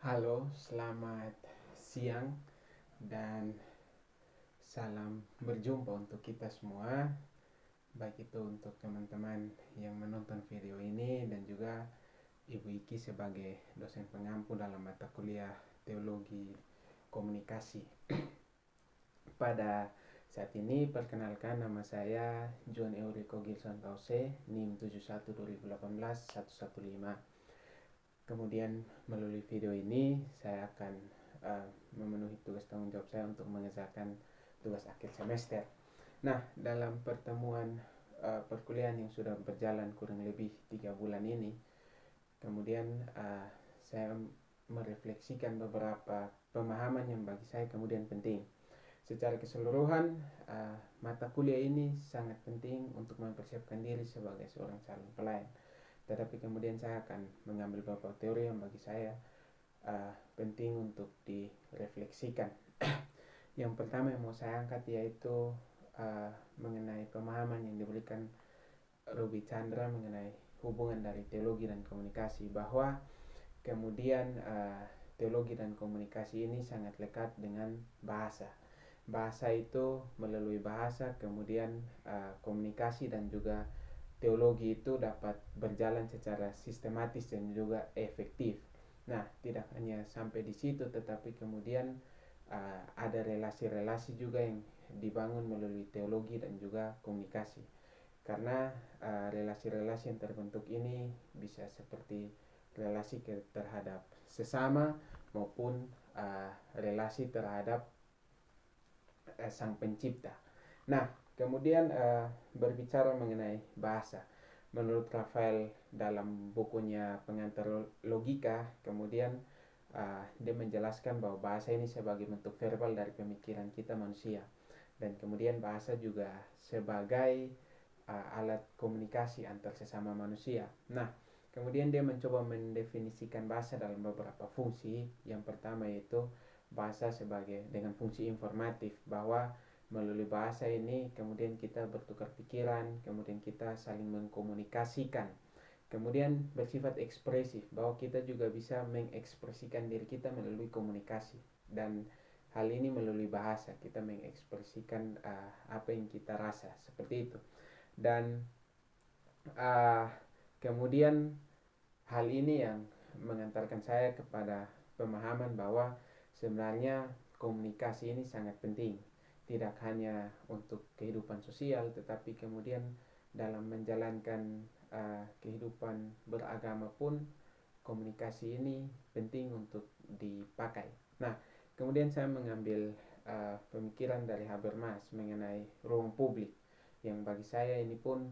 Halo, selamat siang dan salam berjumpa untuk kita semua. Baik itu untuk teman-teman yang menonton video ini dan juga Ibu Iki sebagai dosen pengampu dalam mata kuliah Teologi Komunikasi. Pada saat ini perkenalkan, nama saya John Eurico Gilson Kause, NIM 71 2018 115. Kemudian melalui video ini saya akan memenuhi tugas tanggung jawab saya untuk mengerjakan tugas akhir semester. Nah, dalam pertemuan perkuliahan yang sudah berjalan kurang lebih 3 bulan ini, kemudian saya merefleksikan beberapa pemahaman yang bagi saya kemudian penting. Secara keseluruhan, mata kuliah ini sangat penting untuk mempersiapkan diri sebagai seorang calon pelayan. Tetapi kemudian saya akan mengambil beberapa teori yang bagi saya penting untuk direfleksikan. Yang pertama yang mau saya angkat yaitu mengenai pemahaman yang diberikan Ruby Chandra mengenai hubungan dari teologi dan komunikasi, bahwa kemudian teologi dan komunikasi ini sangat lekat dengan bahasa. Bahasa itu melalui bahasa kemudian komunikasi dan juga teologi itu dapat berjalan secara sistematis dan juga efektif. Nah, tidak hanya sampai di situ, tetapi kemudian ada relasi-relasi juga yang dibangun melalui teologi dan juga komunikasi. Karena relasi-relasi yang terbentuk ini bisa seperti relasi terhadap sesama maupun relasi terhadap sang pencipta. Nah, kemudian berbicara mengenai bahasa, menurut Rafael dalam bukunya Pengantar Logika, kemudian dia menjelaskan bahwa bahasa ini sebagai bentuk verbal dari pemikiran kita manusia, dan kemudian bahasa juga sebagai alat komunikasi antar sesama manusia. Nah, kemudian dia mencoba mendefinisikan bahasa dalam beberapa fungsi. Yang pertama yaitu bahasa sebagai dengan fungsi informatif, bahwa melalui bahasa ini kemudian kita bertukar pikiran, kemudian kita saling mengkomunikasikan. Kemudian bersifat ekspresif, bahwa kita juga bisa mengekspresikan diri kita melalui komunikasi, dan hal ini melalui bahasa kita mengekspresikan apa yang kita rasa, seperti itu. Dan kemudian hal ini yang mengantarkan saya kepada pemahaman bahwa sebenarnya komunikasi ini sangat penting, tidak hanya untuk kehidupan sosial, tetapi kemudian dalam menjalankan kehidupan beragama pun komunikasi ini penting untuk dipakai. Nah, kemudian saya mengambil pemikiran dari Habermas mengenai ruang publik, yang bagi saya ini pun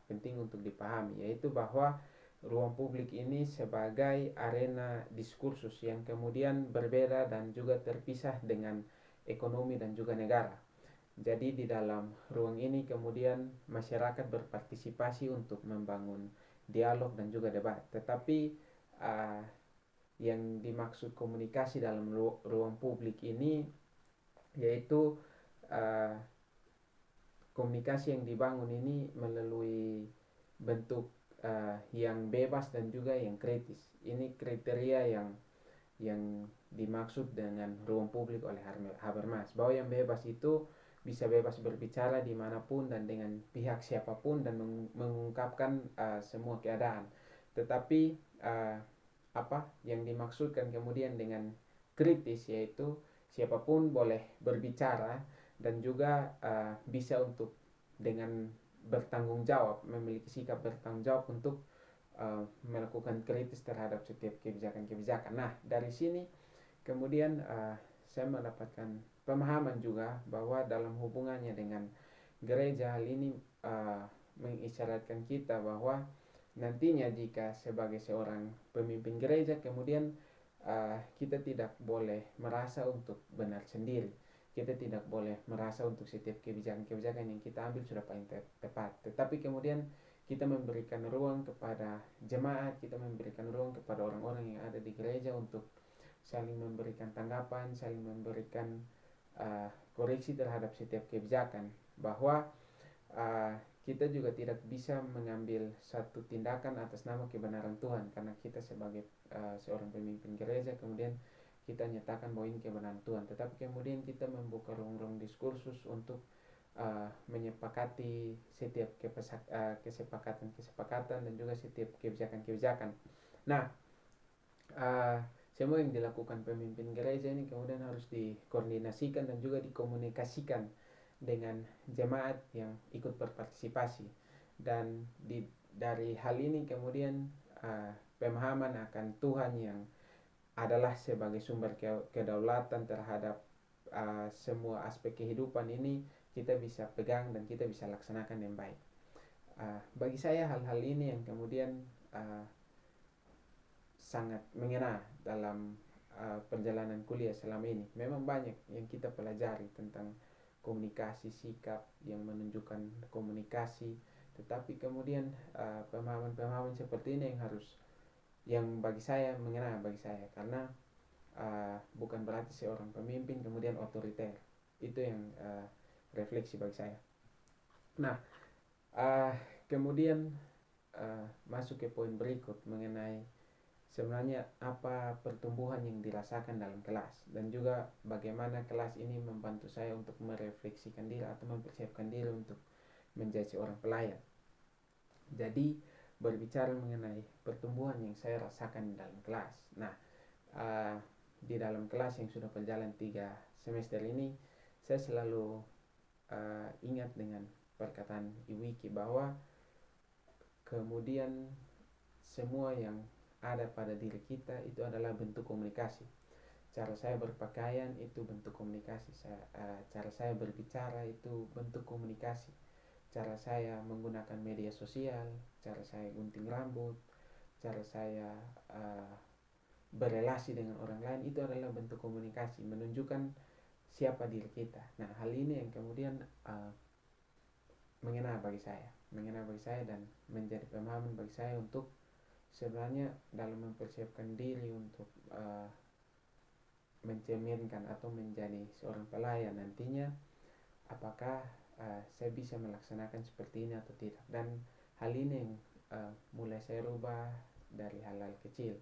penting untuk dipahami, yaitu bahwa ruang publik ini sebagai arena diskursus yang kemudian berbeda dan juga terpisah dengan ekonomi dan juga negara. Jadi di dalam ruang ini kemudian masyarakat berpartisipasi untuk membangun dialog dan juga debat. Tetapi yang dimaksud komunikasi dalam ruang publik ini yaitu komunikasi yang dibangun ini melalui bentuk yang bebas dan juga yang kritis. Ini kriteria yang dimaksud dengan ruang publik oleh Habermas, bahwa yang bebas itu bisa bebas berbicara dimanapun dan dengan pihak siapapun dan mengungkapkan semua keadaan. Tetapi apa yang dimaksudkan kemudian dengan kritis yaitu siapapun boleh berbicara dan juga bisa untuk dengan bertanggung jawab, memiliki sikap bertanggung jawab untuk melakukan kritis terhadap setiap kebijakan-kebijakan. Nah, dari sini kemudian saya mendapatkan pemahaman juga bahwa dalam hubungannya dengan gereja, hal ini mengisyaratkan kita bahwa nantinya jika sebagai seorang pemimpin gereja kemudian kita tidak boleh merasa untuk benar sendiri. Kita tidak boleh merasa untuk setiap kebijakan-kebijakan yang kita ambil sudah paling tepat. Tetapi kemudian kita memberikan ruang kepada jemaat, kita memberikan ruang kepada orang-orang yang ada di gereja untuk saling memberikan tanggapan, saling memberikan koreksi terhadap setiap kebijakan, bahwa kita juga tidak bisa mengambil satu tindakan atas nama kebenaran Tuhan, karena kita sebagai seorang pemimpin gereja kemudian kita nyatakan bahwa ini kebenaran Tuhan, tetapi kemudian kita membuka ruang-ruang diskursus untuk menyepakati setiap kesepakatan dan juga setiap kebijakan-kebijakan. Nah, semua yang dilakukan pemimpin gereja ini kemudian harus dikoordinasikan dan juga dikomunikasikan dengan jemaat yang ikut berpartisipasi, dan dari hal ini kemudian pemahaman akan Tuhan yang adalah sebagai sumber kedaulatan terhadap semua aspek kehidupan ini kita bisa pegang dan kita bisa laksanakan dengan baik. Bagi saya hal-hal ini yang kemudian sangat mengena dalam perjalanan kuliah selama ini. Memang banyak yang kita pelajari tentang komunikasi, sikap yang menunjukkan komunikasi, tetapi kemudian pemahaman-pemahaman seperti ini yang bagi saya mengena bagi saya, karena bukan berarti seorang pemimpin kemudian otoriter. Itu yang refleksi bagi saya. Nah, kemudian masuk ke poin berikut mengenai sebenarnya apa pertumbuhan yang dirasakan dalam kelas, dan juga bagaimana kelas ini membantu saya untuk merefleksikan diri atau mempersiapkan diri untuk menjadi seorang pelayan. Jadi berbicara mengenai pertumbuhan yang saya rasakan dalam kelas. Nah, di dalam kelas yang sudah berjalan 3 semester ini, saya selalu ingat dengan perkataan Iwiki bahwa kemudian semua yang ada pada diri kita itu adalah bentuk komunikasi. Cara saya berpakaian itu bentuk komunikasi. Cara saya berbicara itu bentuk komunikasi. Cara saya menggunakan media sosial, cara saya gunting rambut, cara saya berelasi dengan orang lain itu adalah bentuk komunikasi, menunjukkan siapa diri kita. Nah, hal ini yang kemudian mengena bagi saya dan menjadi pemahaman bagi saya untuk sebenarnya dalam mempersiapkan diri untuk mencerminkan atau menjadi seorang pelayan nantinya, apakah saya bisa melaksanakan seperti ini atau tidak. Dan hal ini yang mulai saya rubah dari hal-hal kecil,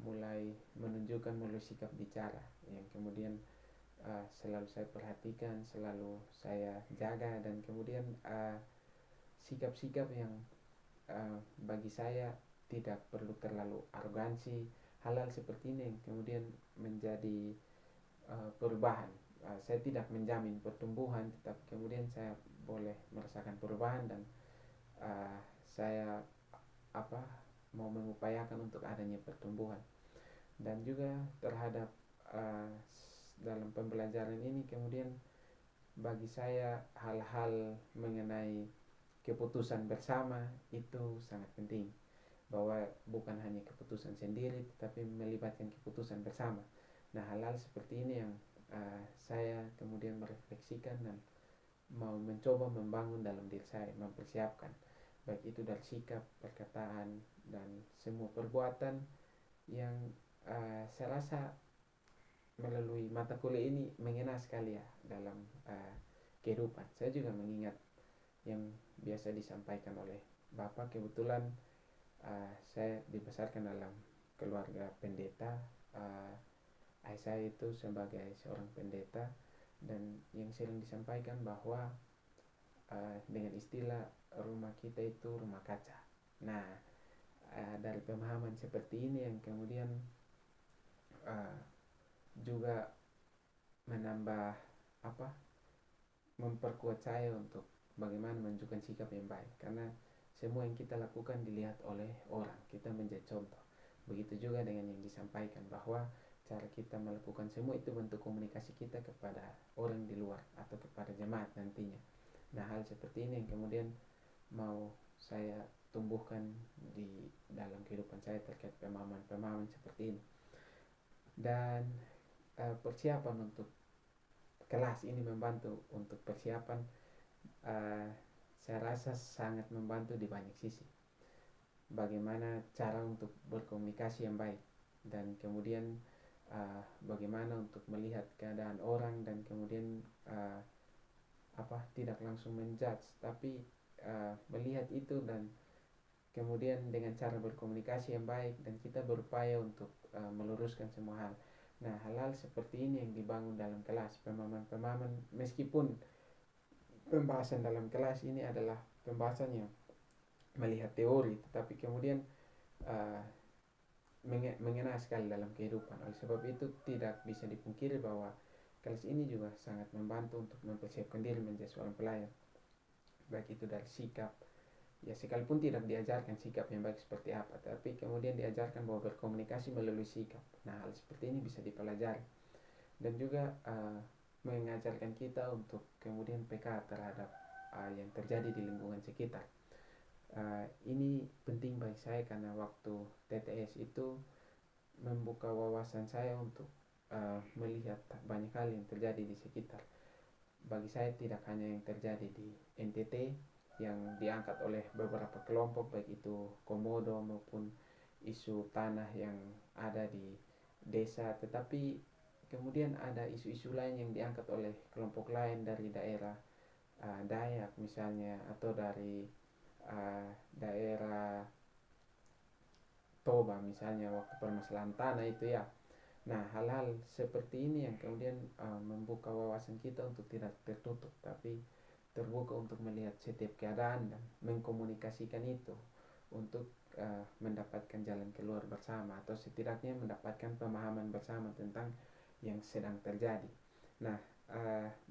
mulai menunjukkan melalui sikap bicara yang kemudian selalu saya perhatikan, selalu saya jaga, dan kemudian sikap-sikap yang bagi saya tidak perlu terlalu arogansi. Hal-hal seperti ini yang kemudian menjadi perubahan. Saya tidak menjamin pertumbuhan, tetapi kemudian saya boleh merasakan perubahan, dan saya mau mengupayakan untuk adanya pertumbuhan. Dan juga terhadap dalam pembelajaran ini kemudian bagi saya hal-hal mengenai keputusan bersama itu sangat penting, bahwa bukan hanya keputusan sendiri tetapi melibatkan keputusan bersama. Nah, hal-hal seperti ini yang saya kemudian merefleksikan dan mau mencoba membangun dalam diri saya, mempersiapkan baik itu dari sikap, perkataan, dan semua perbuatan yang saya rasa melalui mata kuliah ini mengena sekali ya dalam kehidupan. Saya juga mengingat yang biasa disampaikan oleh Bapak. Kebetulan saya dibesarkan dalam keluarga pendeta. Ayah saya itu sebagai seorang pendeta, dan yang sering disampaikan bahwa dengan istilah rumah kita itu rumah kaca. Nah, dari pemahaman seperti ini yang kemudian juga menambah memperkuat saya untuk bagaimana menunjukkan sikap yang baik, karena semua yang kita lakukan dilihat oleh orang, kita menjadi contoh. Begitu juga dengan yang disampaikan bahwa cara kita melakukan semua itu bentuk komunikasi kita kepada orang di luar atau kepada jemaat nantinya. Nah, hal seperti ini yang kemudian mau saya tumbuhkan di dalam kehidupan saya terkait pemahaman-pemahaman seperti ini. Dan persiapan untuk kelas ini membantu untuk persiapan, saya rasa sangat membantu di banyak sisi. Bagaimana cara untuk berkomunikasi yang baik, dan kemudian bagaimana untuk melihat keadaan orang, dan kemudian tidak langsung menjudge, tapi melihat itu dan kemudian dengan cara berkomunikasi yang baik dan kita berupaya untuk meluruskan semua hal. Nah, hal-hal seperti ini yang dibangun dalam kelas, pemahaman-pemahaman, meskipun pembahasan dalam kelas ini adalah pembahasannya melihat teori, tetapi kemudian uh, mengena sekali dalam kehidupan. Oleh sebab itu tidak bisa dipungkiri bahwa kelas ini juga sangat membantu untuk mempersiapkan diri menjadi seorang pelayan, baik itu dari sikap, ya sekalipun tidak diajarkan sikap yang baik seperti apa, tapi kemudian diajarkan bahwa berkomunikasi melalui sikap. Nah, hal seperti ini bisa dipelajari dan juga mengajarkan kita untuk kemudian peka terhadap yang terjadi di lingkungan sekitar. Ini penting bagi saya karena waktu TTS itu membuka wawasan saya untuk melihat banyak hal yang terjadi di sekitar. Bagi saya tidak hanya yang terjadi di NTT yang diangkat oleh beberapa kelompok, baik itu komodo maupun isu tanah yang ada di desa, tetapi kemudian ada isu-isu lain yang diangkat oleh kelompok lain dari daerah Dayak misalnya, atau dari daerah Toba misalnya waktu permasalahan tanah itu ya. Nah, hal-hal seperti ini yang kemudian membuka wawasan kita untuk tidak tertutup, tapi terbuka untuk melihat setiap keadaan dan mengkomunikasikan itu untuk mendapatkan jalan keluar bersama atau setidaknya mendapatkan pemahaman bersama tentang yang sedang terjadi. Nah,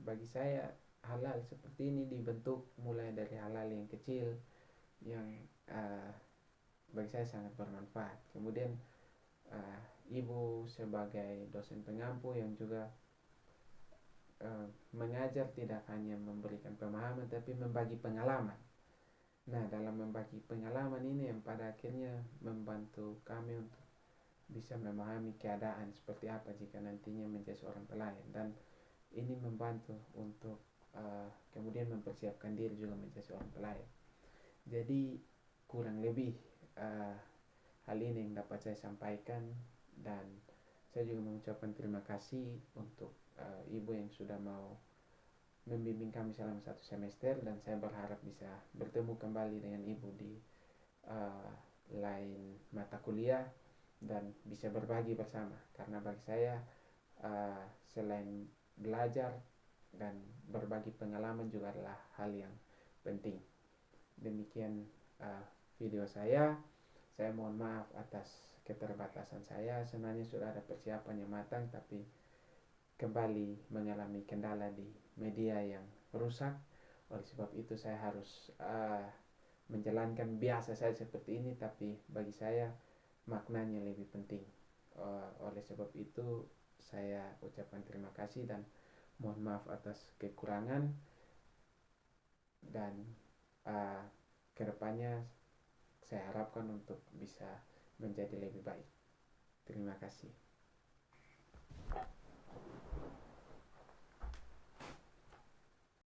bagi saya hal-hal seperti ini dibentuk mulai dari hal-hal yang kecil yang bagi saya sangat bermanfaat. Kemudian ibu sebagai dosen pengampu yang juga mengajar tidak hanya memberikan pemahaman tapi membagi pengalaman. Nah, dalam membagi pengalaman ini yang pada akhirnya membantu kami untuk bisa memahami keadaan seperti apa jika nantinya menjadi seorang pelayan, dan ini membantu untuk kemudian mempersiapkan diri juga menjadi seorang pelayan. Jadi kurang lebih hal ini yang dapat saya sampaikan, dan saya juga mengucapkan terima kasih untuk ibu yang sudah mau membimbing kami selama 1 semester, dan saya berharap bisa bertemu kembali dengan ibu di lain mata kuliah dan bisa berbagi bersama, karena bagi saya selain belajar dan berbagi pengalaman juga adalah hal yang penting. Demikian video saya mohon maaf atas keterbatasan saya. Sebenarnya sudah ada persiapan yang matang, tapi kembali mengalami kendala di media yang rusak. Oleh sebab itu saya harus menjalankan biasa saya seperti ini, tapi bagi saya maknanya lebih penting. Oleh sebab itu saya ucapkan terima kasih dan mohon maaf atas kekurangan, dan kedepannya saya harapkan untuk bisa menjadi lebih baik. Terima kasih.